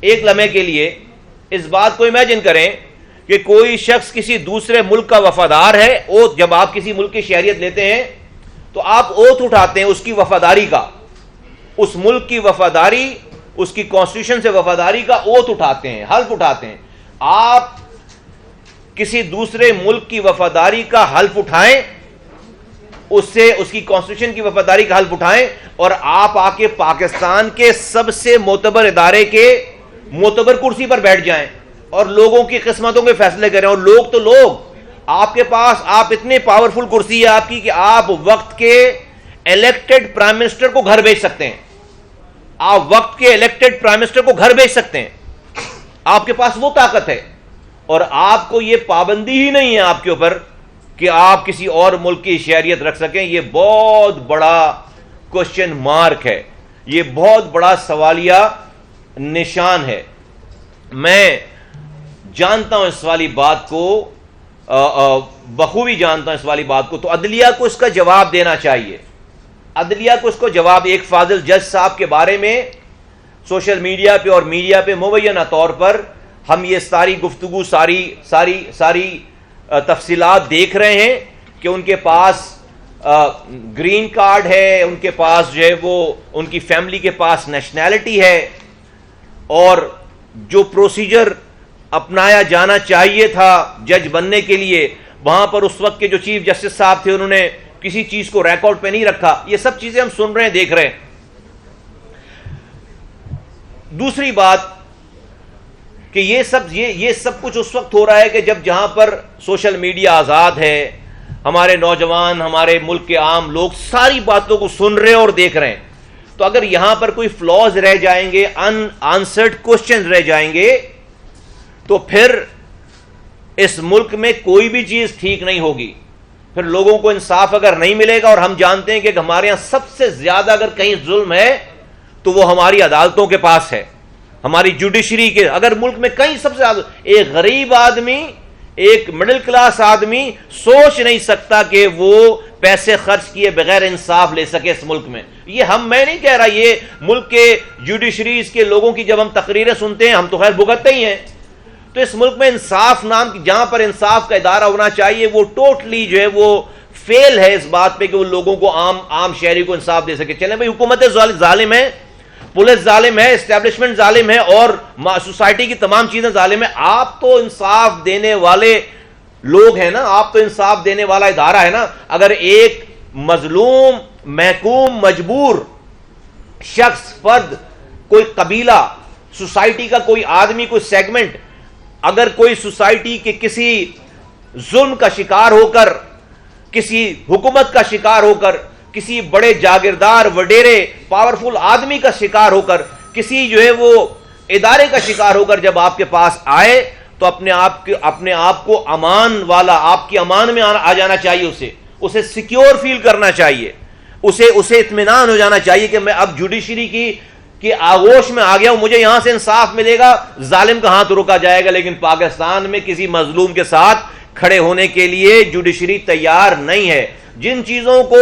ایک لمحے کے لیے اس بات کو امیجن کریں کہ کوئی شخص کسی دوسرے ملک کا وفادار ہے. اوتھ جب آپ کسی ملک کی شہریت لیتے ہیں تو آپ اوتھ اٹھاتے ہیں اس کی وفاداری کا, اس ملک کی وفاداری, اس کی کانسٹیٹیوشن سے وفاداری کا اوتھ اٹھاتے ہیں, حلف اٹھاتے ہیں. آپ کسی دوسرے ملک کی وفاداری کا حلف اٹھائیں, اس سے اس کی کانسٹیٹیوشن کی وفاداری کا حلف اٹھائیں, اور آپ آ کے پاکستان کے سب سے معتبر ادارے کے معتبر کرسی پر بیٹھ جائیں اور لوگوں کی قسمتوں کے فیصلے کریں. اور لوگ تو لوگ آپ کے پاس, آپ اتنے پاورفل کرسی ہے آپ کی کہ آپ وقت کے الیکٹڈ پرائم منسٹر کو گھر بھیج سکتے ہیں. آپ وقت کے الیکٹڈ پرائم منسٹر کو گھر بھیج سکتے ہیں. آپ کے پاس وہ طاقت ہے, اور آپ کو یہ پابندی ہی نہیں ہے آپ کے اوپر کہ آپ کسی اور ملک کی شہریت رکھ سکیں. یہ بہت بڑا کوشچن مارک ہے, یہ بہت بڑا سوالیہ نشان ہے. میں جانتا ہوں اس والی بات کو, بخوبی جانتا ہوں اس والی بات کو. تو عدلیہ کو اس کا جواب دینا چاہیے, عدلیہ کو اس کو جواب. ایک فاضل جج صاحب کے بارے میں سوشل میڈیا پہ اور میڈیا پہ مبینہ طور پر ہم یہ ساری گفتگو, ساری تفصیلات دیکھ رہے ہیں کہ ان کے پاس گرین کارڈ ہے, ان کے پاس جو ہے وہ ان کی فیملی کے پاس نیشنلٹی ہے, اور جو پروسیجر اپنایا جانا چاہیے تھا جج بننے کے لیے, وہاں پر اس وقت کے جو چیف جسٹس صاحب تھے انہوں نے کسی چیز کو ریکارڈ پہ نہیں رکھا. یہ سب چیزیں ہم سن رہے ہیں, دیکھ رہے ہیں. دوسری بات کہ یہ سب کچھ اس وقت ہو رہا ہے کہ جب جہاں پر سوشل میڈیا آزاد ہے, ہمارے نوجوان, ہمارے ملک کے عام لوگ ساری باتوں کو سن رہے اور دیکھ رہے ہیں. تو اگر یہاں پر کوئی فلاز رہ جائیں گے, ان آنسرڈ کوشچنز رہ جائیں گے, تو پھر اس ملک میں کوئی بھی چیز ٹھیک نہیں ہوگی. پھر لوگوں کو انصاف اگر نہیں ملے گا, اور ہم جانتے ہیں کہ ہمارے یہاں سب سے زیادہ اگر کہیں ظلم ہے تو وہ ہماری عدالتوں کے پاس ہے, ہماری جوڈیشری کے. اگر ملک میں کہیں سب سے زیادہ, ایک غریب آدمی, ایک مڈل کلاس آدمی سوچ نہیں سکتا کہ وہ پیسے خرچ کیے بغیر انصاف لے سکے اس ملک میں. یہ میں نہیں کہہ رہا, یہ ملک کے جوڈیشریز کے لوگوں کی جب ہم تقریریں سنتے ہیں, ہم تو خیر بھگتتے ہی ہیں. تو اس ملک میں انصاف نام کی, جہاں پر انصاف کا ادارہ ہونا چاہیے, وہ ٹوٹلی جو ہے وہ فیل ہے اس بات پہ کہ وہ لوگوں کو, عام شہری کو انصاف دے سکے. چلیں بھائی, حکومت ظالم ہے, پولیس ظالم ہے, اسٹیبلشمنٹ ظالم ہے, اور سوسائٹی کی تمام چیزیں ظالم ہیں. آپ تو انصاف دینے والے لوگ ہیں نا, آپ تو انصاف دینے والا ادارہ ہے نا. اگر ایک مظلوم, محکوم, مجبور شخص, فرد, کوئی قبیلہ, سوسائٹی کا کوئی آدمی, کوئی سیگمنٹ, اگر کوئی سوسائٹی کے کسی ظلم کا شکار ہو کر, کسی حکومت کا شکار ہو کر, کسی بڑے جاگیردار, وڈیرے, پاورفل آدمی کا شکار ہو کر, کسی جو ہے وہ ادارے کا شکار ہو کر جب آپ کے پاس آئے, تو اپنے آپ کو امان والا, آپ کی امان میں آ جانا چاہیے. اسے سیکیور فیل کرنا چاہیے, اسے اطمینان ہو جانا چاہیے کہ میں اب جوڈیشری کی آغوش میں آ گیا ہوں, مجھے یہاں سے انصاف ملے گا, ظالم کا ہاتھ روکا جائے گا. لیکن پاکستان میں کسی مظلوم کے ساتھ کھڑے ہونے کے لیے جوڈیشری تیار نہیں ہے. جن چیزوں کو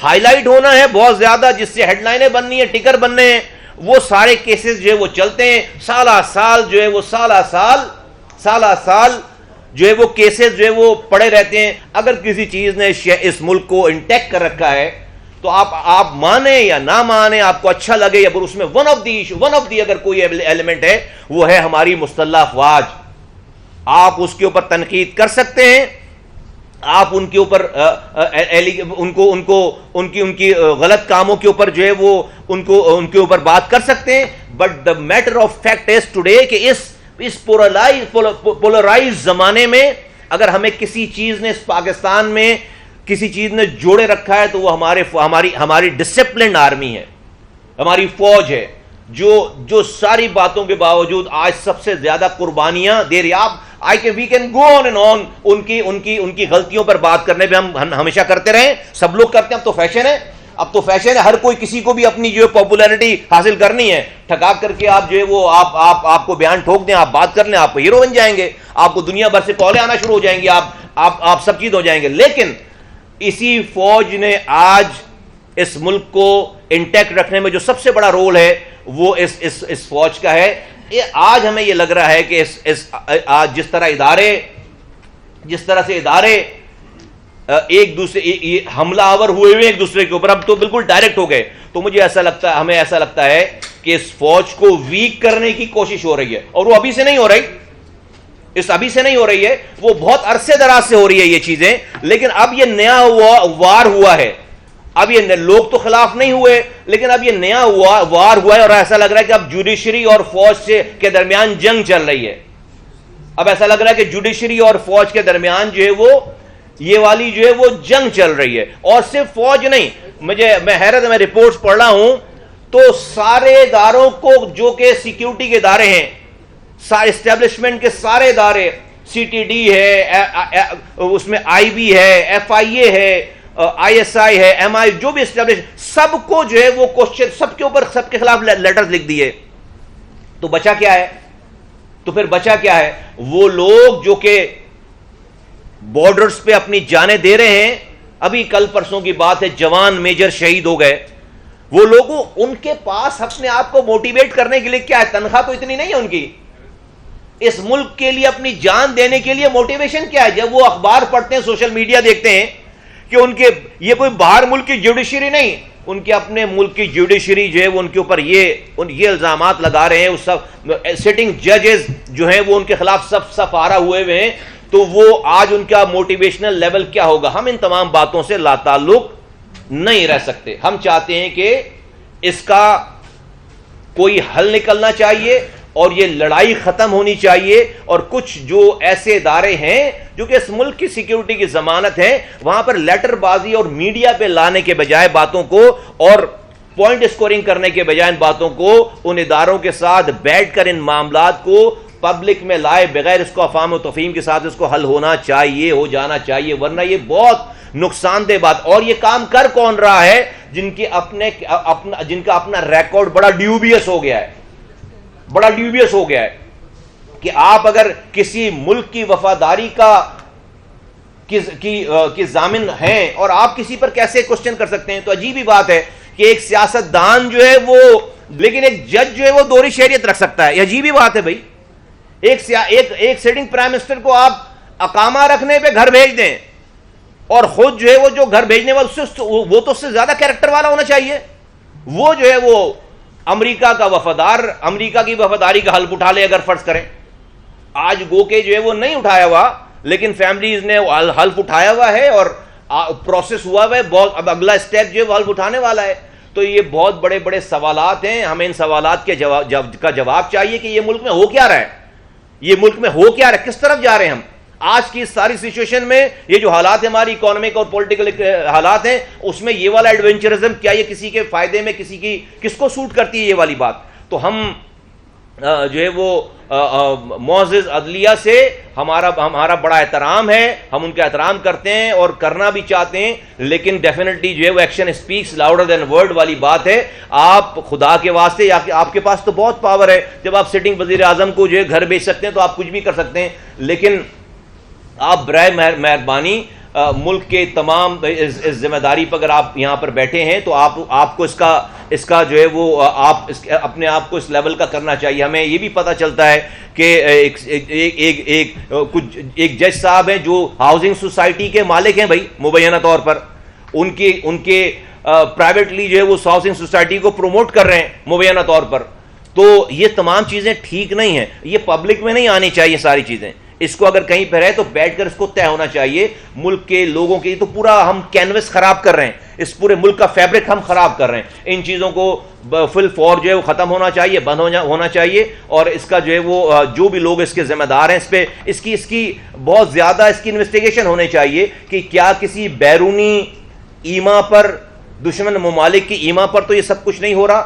ہائی لائٹ ہونا ہے بہت زیادہ, جس سے ہیڈ لائنیں بننی ہیں, ٹکر بننے ہیں, وہ سارے کیسز جو ہے وہ چلتے ہیں. سالہ سال جو ہے وہ کیسز جو ہے وہ پڑے رہتے ہیں. اگر کسی چیز نے اس ملک کو انٹیکٹ کر رکھا ہے تو آپ مانیں یا نہ مانیں, آپ کو اچھا لگے یا اس میں ون آف دی اگر کوئی ایلیمنٹ ہے, وہ ہے ہماری مسلح افواج. آپ اس کے اوپر تنقید کر سکتے ہیں, آپ ان کے اوپر ان کی غلط کاموں کے اوپر جو ہے وہ ان کے اوپر بات کر سکتے ہیں. But the matter of fact is today کہ اس پولرائز زمانے میں اگر ہمیں کسی چیز نے, اس پاکستان میں کسی چیز نے جوڑے رکھا ہے, تو وہ ہماری ڈسپلنڈ آرمی ہے, ہماری فوج ہے, جو ساری باتوں کے باوجود آج سب سے زیادہ قربانیاں دے رہی. We can go on and on ان کی غلطیوں پر بات کرنے پہ ہم ہمیشہ کرتے رہیں, سب لوگ کرتے ہیں. اب تو فیشن ہے, ہر کوئی کسی کو بھی اپنی جو ہے پاپولیرٹی حاصل کرنی ہے, ٹھکا کر کے آپ جو ہے وہ آپ کو بیان ٹھوک دیں, آپ بات کر لیں, آپ ہیرو بن جائیں گے, آپ کو دنیا بھر سے کالیں آنا شروع ہو جائیں گی, آپ سب چیز ہو جائیں گے. لیکن اسی فوج نے آج اس ملک کو انٹیکٹ رکھنے میں جو سب سے بڑا رول ہے وہ اس فوج کا ہے. آج ہمیں یہ لگ رہا ہے کہ آج جس طرح سے ادارے ایک دوسرے حملہ آور ہوئے ایک دوسرے کے اوپر، اب تو بالکل ڈائریکٹ ہو گئے. تو مجھے ایسا لگتا ہے، ہمیں ایسا لگتا ہے کہ اس فوج کو ویک کرنے کی کوشش ہو رہی ہے، اور وہ ابھی سے نہیں ہو رہی، ابھی سے نہیں ہو رہی ہے، وہ بہت عرصے دراز سے ہو رہی ہے یہ چیزیں. لیکن اب یہ نیا وار ہوا ہے، اب یہ لوگ تو خلاف نہیں ہوئے، لیکن اب یہ نیا وار ہوا ہے، اور ایسا لگ رہا ہے کہ اب جوڈیشری اور فوج کے درمیان جنگ چل رہی ہے. اب ایسا لگ رہا ہے کہ جوڈیشری اور فوج کے درمیان جو ہے وہ یہ والی جو ہے وہ جنگ چل رہی ہے. اور صرف فوج نہیں، میں حیرت میں رپورٹس پڑھ رہا ہوں تو سارے اداروں کو جو کہ سیکیورٹی کے ادارے ہیں، سارے اسٹیبلشمنٹ کے سارے ادارے، سی ٹی ڈی ہے، اس میں آئی بی ہے، ایف آئی اے ہے، آئی ایس آئی ہے، ایم آئی، جو بھی اسٹیبلش، سب کو جو ہے وہ کوشچن، سب کے اوپر سب کے خلاف لیٹرز لکھ دیے. تو بچا کیا ہے؟ تو پھر بچا کیا ہے؟ وہ لوگ جو کہ بارڈرز پہ اپنی جانیں دے رہے ہیں، ابھی کل پرسوں کی بات ہے، جوان میجر شہید ہو گئے. وہ لوگوں، ان کے پاس اپنے آپ کو موٹیویٹ کرنے کے لیے کیا ہے؟ تنخواہ تو اتنی نہیں ہے ان کی. اس ملک کے لیے اپنی جان دینے کے لیے موٹیویشن کیا ہے؟ جب وہ اخبار پڑھتے ہیں، سوشل میڈیا دیکھتے ہیں کہ ان کے، یہ کوئی باہر ملک کی جوڈیشری نہیں، ان کے اپنے ملک کی جوڈیشری جو ہے وہ ان کے اوپر یہ الزامات لگا رہے ہیں. اس سب سٹنگ ججز جو ہیں وہ ان کے خلاف سب آرا ہوئے ہوئے ہیں. تو وہ آج ان کا موٹیویشنل لیول کیا ہوگا؟ ہم ان تمام باتوں سے لا تعلق نہیں رہ سکتے. ہم چاہتے ہیں کہ اس کا کوئی حل نکلنا چاہیے اور یہ لڑائی ختم ہونی چاہیے. اور کچھ جو ایسے ادارے ہیں جو کہ اس ملک کی سیکیورٹی کی ضمانت ہیں، وہاں پر لیٹر بازی اور میڈیا پہ لانے کے بجائے باتوں کو، اور پوائنٹ اسکورنگ کرنے کے بجائے ان باتوں کو، ان اداروں کے ساتھ بیٹھ کر ان معاملات کو پبلک میں لائے بغیر اس کو افہام و تفہیم کے ساتھ اس کو حل ہونا چاہیے، ہو جانا چاہیے. ورنہ یہ بہت نقصان دہ بات. اور یہ کام کر کون رہا ہے؟ جن کا اپنا ریکارڈ بڑا ڈیوبیس ہو گیا ہے، بڑا ڈیوبیس ہو گیا ہے. کہ آپ اگر کسی ملک کی وفاداری کی ضامن ہیں، اور آپ کسی پر کیسے کوشچن کر سکتے ہیں؟ تو عجیب ہی بات ہے کہ ایک سیاستدان جو ہے وہ، لیکن ایک جج جو ہے وہ دوہری شہریت رکھ سکتا ہے. یہ عجیب ہی بات ہے بھائی. ایک سٹنگ پرائم منسٹر کو آپ اقامہ رکھنے پہ گھر بھیج دیں، اور خود جو ہے وہ جو گھر بھیجنے والا، وہ تو اس سے زیادہ کیریکٹر والا ہونا چاہیے. وہ جو ہے وہ امریکہ کا وفادار، امریکہ کی وفاداری کا حلف اٹھا لے. اگر فرض کریں آج گو کے جو ہے وہ نہیں اٹھایا ہوا، لیکن فیملیز نے حلف اٹھایا ہوا ہے اور پروسیس ہوا ہے بہت. اب اگلا اسٹیپ جو ہے وہ حلف اٹھانے والا ہے. تو یہ بہت بڑے بڑے سوالات ہیں. ہمیں ان سوالات کے جواب چاہیے کہ یہ ملک میں ہو کیا رہا ہے، یہ ملک میں ہو کیا رہا ہے، کس طرف جا رہے ہیں ہم. آج کی ساری سچویشن میں یہ جو حالات ہیں، ہماری اکانومک اور پولیٹیکل حالات ہیں، اس میں یہ والا ایڈونچرزم کیا یہ کسی کے فائدے میں، کس کو سوٹ کرتی ہے یہ والی بات. تو ہم جو ہے وہ معزز عدلیہ سے ہمارا بڑا احترام ہے، ہم ان کا احترام کرتے ہیں اور کرنا بھی چاہتے ہیں. لیکن ڈیفینیٹلی جو ہے وہ action speaks louder than word والی بات ہے. آپ خدا کے واسطے، آپ کے پاس تو بہت پاور ہے، جب آپ سٹنگ وزیر اعظم کو جو ہے گھر بھیج سکتے ہیں تو آپ کچھ بھی کر سکتے ہیں. لیکن آپ برائے مہربانی ملک کے تمام اس ذمہ داری پر اگر آپ یہاں پر بیٹھے ہیں تو آپ کو اس کا جو ہے وہ آپ اپنے آپ کو اس لیول کا کرنا چاہیے. ہمیں یہ بھی پتہ چلتا ہے کہ ایک جج صاحب ہیں جو ہاؤسنگ سوسائٹی کے مالک ہیں بھائی، مبینہ طور پر ان کے پرائیویٹلی جو ہے وہ ہاؤسنگ سوسائٹی کو پروموٹ کر رہے ہیں مبینہ طور پر. تو یہ تمام چیزیں ٹھیک نہیں ہیں، یہ پبلک میں نہیں آنی چاہیے ساری چیزیں. اس کو اگر کہیں پہ ہے تو بیٹھ کر اس کو طے ہونا چاہیے. ملک کے لوگوں کی تو پورا ہم کینوس خراب کر رہے ہیں، اس پورے ملک کا فیبرک ہم خراب کر رہے ہیں. ان چیزوں کو فل فور جو ہے وہ ختم ہونا چاہیے، بند ہونا چاہیے. اور اس کا جو ہے وہ جو بھی لوگ اس کے ذمہ دار ہیں، اس پہ اس کی بہت زیادہ اس کی انویسٹیگیشن ہونی چاہیے کہ کیا کسی بیرونی ایما پر، دشمن ممالک کی ایما پر تو یہ سب کچھ نہیں ہو رہا.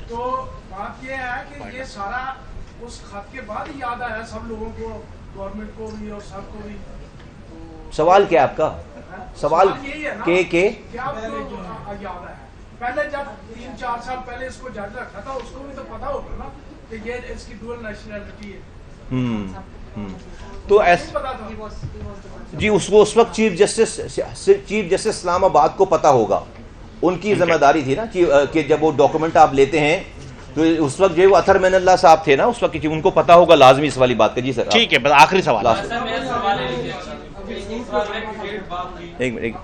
تو بات یہ ہے کہ یہ سارا اس خط کے بعد ہی یاد آیا سب لوگوں کو، گورنمنٹ کو بھی اور سب کو بھی. سوال کیا آپ کا؟ سوال کہ آپ کو یاد آیا پہلے جب 3-4 سال پہلے اس کو جج رکھا تھا، اس کو بھی تو پتا ہوگا نا کہ یہ اس کی ڈوئل نیشنلٹی ہے. تو جی اس وقت چیف جسٹس اسلام آباد کو پتا ہوگا، ان کی ذمہ داری تھی نا کہ جب وہ ڈاکومنٹ آپ لیتے ہیں تو اس وقت جو وہ اطہر من اللہ صاحب تھے نا اس وقت ان کو پتا ہوگا لازمی اس والی بات کا. جی سر ٹھیک ہے, بس آخری سوال. ایک منٹ,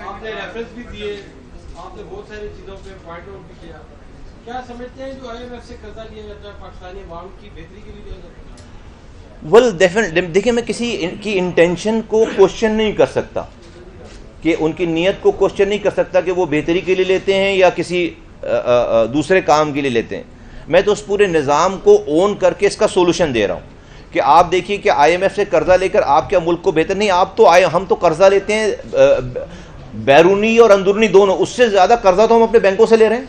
آپ نے ریفرنس بھی دیے, آپ نے بہت ساری چیزوں پہ پوائنٹ آؤٹ بھی کیا. کیا سمجھتے ہیں جو IMF سے قرضہ لیا جاتا ہے پاکستانی عوام کی بہتری کے لیے لیا جاتا ہے؟ ویل ڈیفینیٹلی دیکھیں, میں کسی کی انٹینشن کو کوشچن نہیں کر سکتا, کہ ان کی نیت کو کوشچن نہیں کر سکتا کہ وہ بہتری کے لیے لیتے ہیں یا کسی دوسرے کام کے لیے لیتے ہیں. میں تو اس پورے نظام کو اون کر کے اس کا سولوشن دے رہا ہوں کہ آپ دیکھیے کہ IMF سے قرضہ لے کر آپ کیا ملک کو بہتر نہیں, آپ تو ہم تو قرضہ لیتے ہیں بیرونی اور اندرونی دونوں, اس سے زیادہ قرضہ تو ہم اپنے بینکوں سے لے رہے ہیں.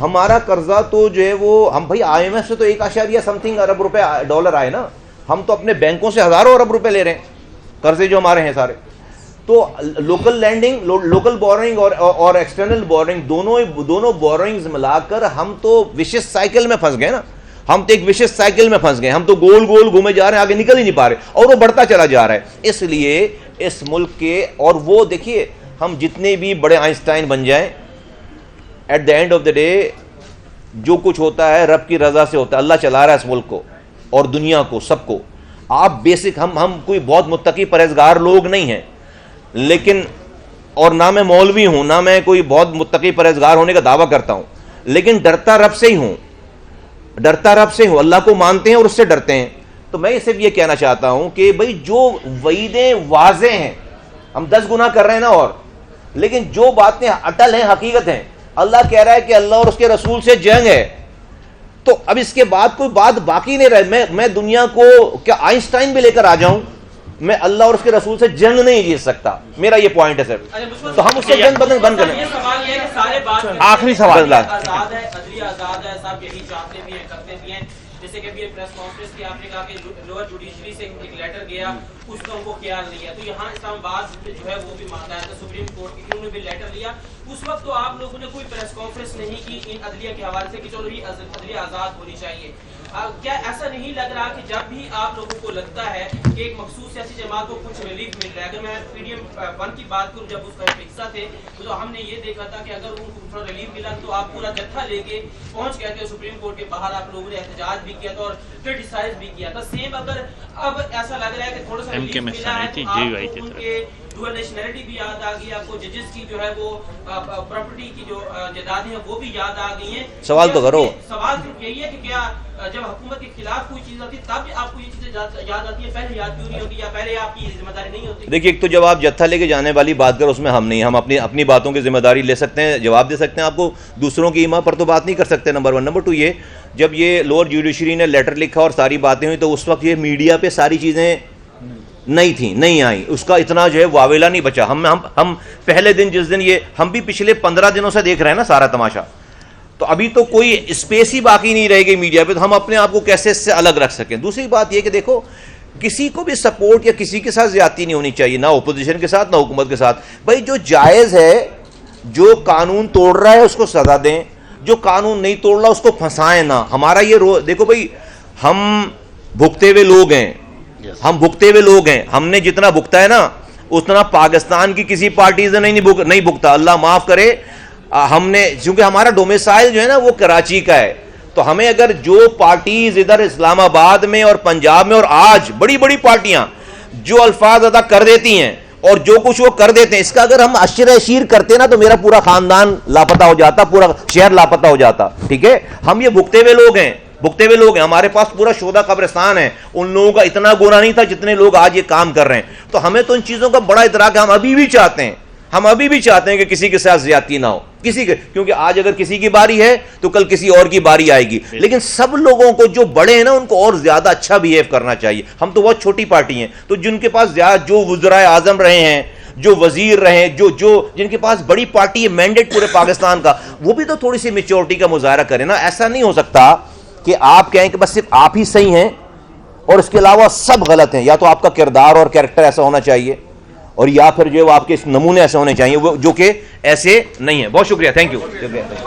ہمارا قرضہ تو جو ہے وہ ہم بھائی IMF سے تو 1.something ارب روپے ڈالر آئے نا, ہم تو اپنے بینکوں سے ہزاروں ارب روپے لے رہے ہیں قرضے جو ہمارے ہیں سارے. تو لوکل لینڈنگ, لوکل بورنگ اور ایکسٹرنل بورنگ دونوں بورنگز ملا کر ہم تو وشیس سائیکل میں پھنس گئے نا. ہم تو ایک وشیس سائیکل میں پھنس گئے, ہم تو گول گول گھومے جا رہے ہیں, آگے نکل ہی نہیں پا رہے اور وہ بڑھتا چلا جا رہا ہے. اس لیے اس ملک کے, اور وہ دیکھیے ہم جتنے بھی بڑے آئنسٹائن بن جائیں, at the end of the day جو کچھ ہوتا ہے رب کی رضا سے ہوتا ہے. اللہ چلا رہا ہے اس ملک کو اور دنیا کو, سب کو. آپ بیسک ہم کوئی بہت متقی پرہیزگار لوگ نہیں ہیں, لیکن اور نہ میں مولوی ہوں نہ میں کوئی بہت متقی پرہیزگار ہونے کا دعویٰ کرتا ہوں, لیکن ڈرتا رب سے ہی ہوں, ڈرتا رب سے ہوں. اللہ کو مانتے ہیں اور اس سے ڈرتے ہیں. تو میں صرف یہ کہنا چاہتا ہوں کہ بھئی جو وعیدیں واضح ہیں, ہم 10 گناہ کر رہے ہیں نا اور, لیکن جو باتیں اٹل ہیں, حقیقت ہیں, اللہ کہہ رہا ہے کہ اللہ اور اس کے رسول سے جنگ ہے, تو اب اس کے بعد کوئی بات باقی نہیں رہے. میں دنیا کو کیا آئنسٹائن بھی لے کر آ جاؤں, میں اللہ اور اس کے رسول سے جنگ نہیں جیت سکتا. میرا یہ پوائنٹ ہے سر, تو ہم اس سے جنگ بند کریں. آخری سوال. آزاد ہے, عدلیہ آزاد ہے, سب یہی چاہتے بھی ہیں, کرتے بھی ہیں. جیسے کہ ابھی پریس کانفرنس کی آپ نے کہا کہ لوور جوڈیشری سے ایک لیٹر گیا, اس کا ان کو خیال نہیں ہے. تو یہاں اسلام آباد جو ہے وہ بھی مانتا ہے, تو سپریم کورٹ کی انہوں نے بھی لیٹر لیا. اس وقت تو آپ لوگوں نے کوئی پریس کانفرنس نہیں کی ان عدلیہ کے حوالے سے کہ چلو یہ عدلیہ آزاد ہونی چاہیے. کیا ایسا نہیں لگ رہا کہ جب بھی آپ لوگوں کو لگتا ہے کہ ایک مخصوص سیاسی جماعت کو کچھ ریلیف مل رہا ہے, اگر میں PDM 1 کی بات کروں, جب اس کا حصہ تھے تو ہم نے یہ دیکھا تھا کہ اگر ان کو تھوڑا ریلیف ملا تو آپ پورا جتھا لے کے پہنچ گئے تھے سپریم کورٹ کے باہر, آپ لوگوں نے احتجاج بھی کیا تھا اور کرٹیسائز بھی کیا تھا. سیم اگر اب ایسا لگ رہا ہے کہ تھوڑا سا ریلیف ملا ہے تو آپ ان کے ڈوئل نیشنلٹی بھی یاد آ گئی, آپ کو ججز کی جو ہے وہ پراپرٹی کی جو جائیدادیں ہیں وہ بھی یاد آ گئی ہیں. سوال تو کرو. سوال صرف یہی ہے کہ کیا جب حکومت کے خلاف کوئی چیز آتی ہے تب آپ کو یہ چیزیں یاد آتی ہے, پہلے یاد کیوں نہیں ہوتی, یا پہلے آپ کی ذمہ داری نہیں ہوتی؟ دیکھیے, ایک تو جب آپ جتھا لے کے جانے والی بات کرو, اس میں ہم نہیں, ہم اپنی باتوں کی ذمہ داری لے سکتے ہیں, جواب دے سکتے ہیں آپ کو, دوسروں کی ایما پر تو بات نہیں کر سکتے. نمبر 1. نمبر 2 یہ, جب یہ لوور جوڈیشری نے لیٹر لکھا اور ساری باتیں ہوئی تو اس وقت یہ میڈیا پہ ساری چیزیں نہیں تھیں, نہیں آئیں, اس کا اتنا جو ہے واویلا نہیں بچا. ہم پہلے دن جس دن یہ, ہم بھی پچھلے 15 دنوں سے دیکھ رہے ہیں نا سارا تماشا, تو ابھی تو کوئی اسپیس ہی باقی نہیں رہے گی میڈیا پہ, تو ہم اپنے آپ کو کیسے اس سے الگ رکھ سکیں. دوسری بات یہ کہ دیکھو, کسی کو بھی سپورٹ یا کسی کے ساتھ زیادتی نہیں ہونی چاہیے, نہ اپوزیشن کے ساتھ نہ حکومت کے ساتھ. بھائی جو جائز ہے, جو قانون توڑ رہا ہے اس کو سزا دیں, جو قانون نہیں توڑ رہا اس کو پھنسائیں نہ. ہمارا یہ دیکھو بھائی, ہم بھگتے ہوئے لوگ ہیں, ہم نے جتنا بھگتا ہے نا اتنا پاکستان کی کسی پارٹی سے نہیں بھگتا, اللہ معاف کرے. ہم نے, چونکہ ہمارا ڈومیسائل جو ہے نا وہ کراچی کا ہے, تو ہمیں اگر جو پارٹیز ادھر اسلام آباد میں اور پنجاب میں اور آج بڑی بڑی پارٹیاں جو الفاظ ادا کر دیتی ہیں اور جو کچھ وہ کر دیتے ہیں, اس کا اگر ہم اشر شیر کرتے نا تو میرا پورا خاندان لاپتہ ہو جاتا, پورا شہر لاپتہ ہو جاتا. ٹھیک ہے, ہم یہ بھگتے ہوئے لوگ ہیں, ہمارے پاس پورا شہداء قبرستان ہے. ان لوگوں کا اتنا گناہ نہیں تھا جتنے لوگ آج یہ کام کر رہے ہیں. تو ہمیں تو ان چیزوں کا بڑا ادراک ہے. ہم ابھی بھی چاہتے ہیں کہ کسی کے ساتھ زیادتی نہ ہو, کیونکہ آج اگر کسی کی باری ہے تو کل کسی اور کی باری آئے گی. لیکن سب لوگوں کو, جو بڑے ہیں نا, ان کو اور زیادہ اچھا بیہیو کرنا چاہیے. ہم تو بہت چھوٹی پارٹی ہیں, تو جن کے پاس جو وزرائے اعظم رہے ہیں, جو وزیر رہے, جن کے پاس بڑی پارٹی ہے, مینڈیٹ پورے پاکستان کا, وہ بھی تو تھوڑی سی میچورٹی کا مظاہرہ کریں نا. ایسا نہیں ہو سکتا کہ آپ کہیں کہ بس صرف آپ ہی صحیح ہیں اور اس کے علاوہ سب غلط ہیں. یا تو آپ کا کردار اور کیریکٹر ایسا ہونا چاہیے, اور یا پھر جو آپ کے نمونے ایسے ہونے چاہیے جو کہ ایسے نہیں ہیں. بہت شکریہ, تھینک یو.